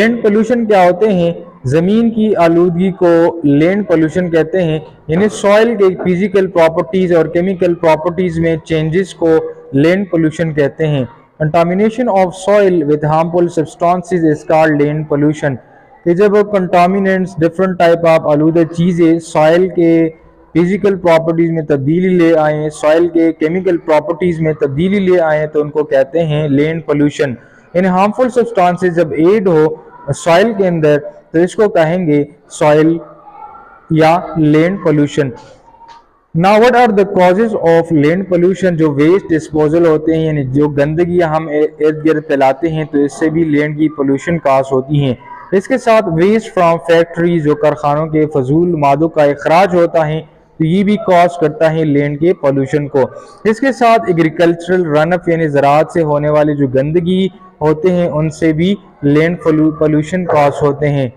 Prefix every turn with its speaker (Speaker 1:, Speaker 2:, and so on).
Speaker 1: Land pollution क्या होते हैं? जमीन की आलूदगी को लैंड पोल्यूशन कहते हैं। यानी सॉइल के फिजिकल प्रॉपर्टीज और केमिकल प्रॉपर्टीज में चेंजेस को लैंड पोल्यूशन कहते हैं। Contamination of soil with harmful substances is called land pollution. कि जब कंटामिनेंट्स डिफरेंट टाइप ऑफ आलूदा चीज़ें सॉइल के फिजिकल प्रॉपर्टीज में तब्दीली ले आए, सॉइल के केमिकल प्रॉपर्टीज में तब्दीली ले आए, तो उनको कहते हैं लैंड पोल्यूशन। यानी हार्मफुल सब्सटेंसेस जब एड हो सॉइल के अंदर तो इसको कहेंगे सॉइल या land pollution. Now what are the causes of land pollution? जो वेस्ट डिस्पोजल होते हैं, यानी जो गंदगी हम इर्द गिर्द फैलाते हैं, तो इससे भी लैंड की पोल्यूशन काज होती हैं। इसके साथ वेस्ट फ्रॉम फैक्ट्रीज, जो कारखानों के फजूल मादों का अखराज होता है, तो ये भी कॉज करता है लैंड के पोल्यूशन को। इसके साथ एग्रीकल्चरल रनअप यानी ज़राअत से होने वाली जो गंदगी होते हैं, उनसे भी लैंड पोल्यूशन कॉज होते हैं।